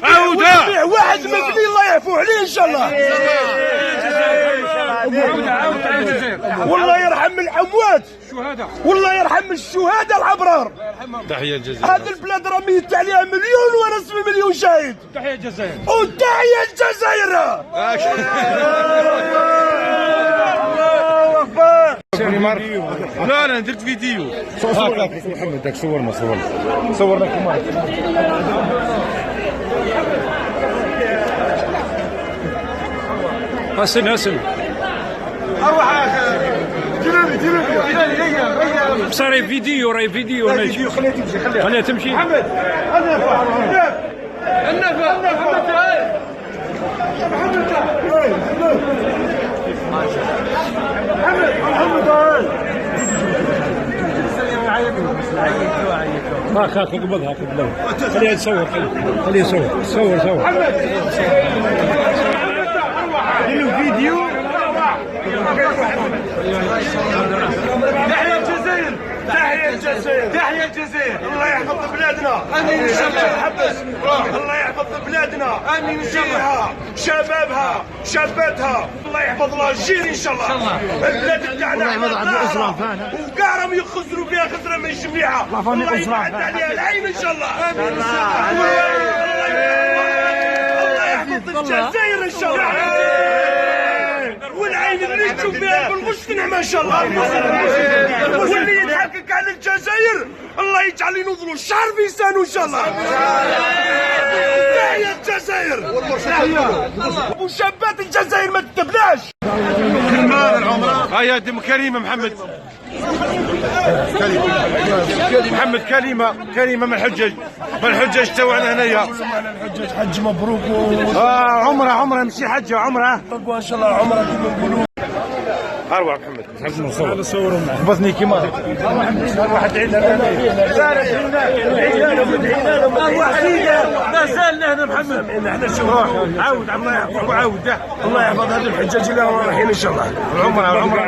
عاودها واحد مبني الله يعفو عليه ان شاء الله. والله يرحم الاموات، والله يرحم الشهداء الابرار. تحية الجزائر. هذه البلاد راه ميت عليها 1.5 مليون شهيد. تحية الجزائر. وتحية الجزائر. الله اكبر. لا انا درت فيديو. صور لك محمد، داك صورنا صورنا كمان. حسن اروح صار فيديو، راهي فيديو ماشي. خليها تمشي. محمد هاك قبضها خليها يصور، خليه يصور. صور فيديو. تحية الجزائر، تحية الجزائر، تحية الجزائر. الله يحفظ بلادنا، امين ان شاء الله. حبس الله يحفظ بلادنا، امين ان شاء الله. شبابها شاباتها الله يحفظ لها الجيل ان شاء الله. البلاد تاعنا وكاع راهم يخسروا فيها خسره ماشي مليحه. الله يبعد عليها العين ان شاء الله، امين ان شاء الله. الله يحفظ الجزائر ان شاء الله. والعين اللي تشوف فيها بالغش تنعم ان شاء الله. واللي يضحكك على الجزائر الله يجعل ينوضلوا الشعر في لسانه ان شاء الله. تحية الجزائر وشابات الجزائر ما تتبلاش. هيا دم كريمة محمد. محمد كريمة من الحجاج تاعنا هنايا. الحجاج حج مبروك. عمره مشي حجه عمره. ان شاء الله عمره كما نقولوا. اروح محمد تعال نصوروا معك. قبضني كيما اروح ادعي لنا. ما زالنا هنا محمد. احنا شوف عاود الله يحفظك وعاود. الله يحفظ هذه الحجاج اللي راهم رايحين ان شاء الله.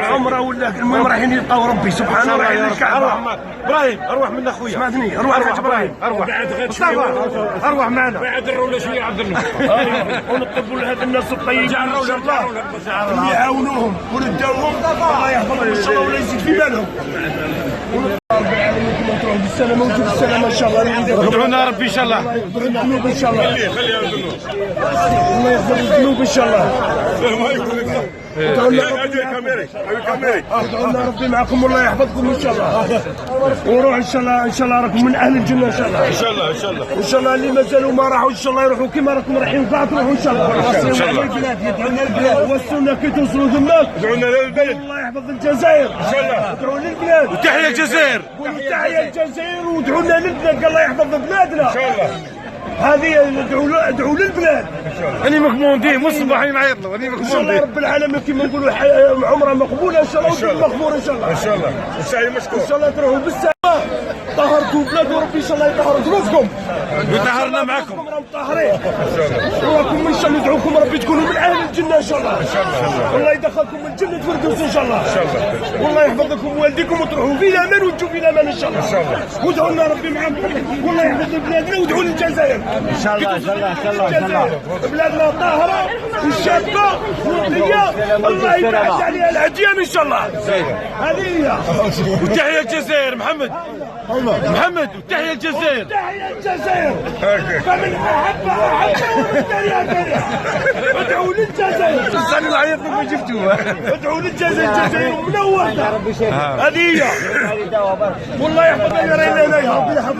العمره ولا المهم رايحين يلقاو ربي سبحانه رايحين الكعبه. ابراهيم اروح من اخويا. اسمعني اروح يا ابراهيم. اروح معنا. بعد الروله شويه عبد الله. ونطلبوا لهذ الناس الطيبين ان شاء الله اللي يعاونوهم ونداوهم. الله يحفظهم ان شاء الله ولا يزيد في بالهم. رب العالمين كما تروحوا بالسلامه وانتم بالسلامه ان شاء الله. ادعونا ربي ان شاء الله. يغفر الذنوب ان شاء الله. الله يغفر الذنوب ان شاء الله. ادعونا ربي معكم والله يحفظكم ان شاء الله. وروح ان شاء الله راكم من اهل الجنه ان شاء الله. ان شاء الله اللي مازالوا ما راحوا ان شاء الله يروحوا كما راكم رايحين كاع تروحوا ان شاء الله. ان شاء الله. يدعونا البلاد والسنه كي توصلوا تماك. ادعونا للبلد. الله يحفظ الجزائر ان شاء الله. ادعوا للبلاد. وتحية الجزائر. تحية الجزائر وادعونا للبلاد. الله يحفظ بلادنا ان شاء الله. هذه ادعوا للبلاد. اني مكموندين مصباحين نعيط له. اني ان شاء الله رب العالمين كما نقولوا عمره مقبوله ان شاء الله وشيء مغفور ان شاء الله. ان شاء الله والسعي مشكور. ان شاء الله تروحوا بالسلامه. طهركم بلاد وربي ان شاء الله يطهر ظروفكم. وطهرنا معكم. راهم طاهرين. وراكم ان شاء الله ندعوكم ربي تكونوا من اهل الجنه ان شاء الله. ان شاء الله. والله يدخلكم الجنه الفردوس ان شاء الله. ان شاء الله. والله يحفظ لكم والديكم وتروحوا في الامان وتجوا في الامان ان شاء الله. ان شاء الله. وادعوا لنا ربي معكم. والله يحفظ بلادنا وادعوا للجزائر. ان شاء الله ان شاء الله. بلادنا طاهره وشابه ونقيه. الله يبعد عليها العديان ان شاء الله. هذه هي. وتحية الجزائر محمد. وتحية الجزائر. تحية الجزائر. فمن احب ومن كره. ادعوا للجزائر. استنى العيط ما جبتوه. ادعوا للجزائر. الجزائر منوره. هذه هي. والله يحفظ لنا.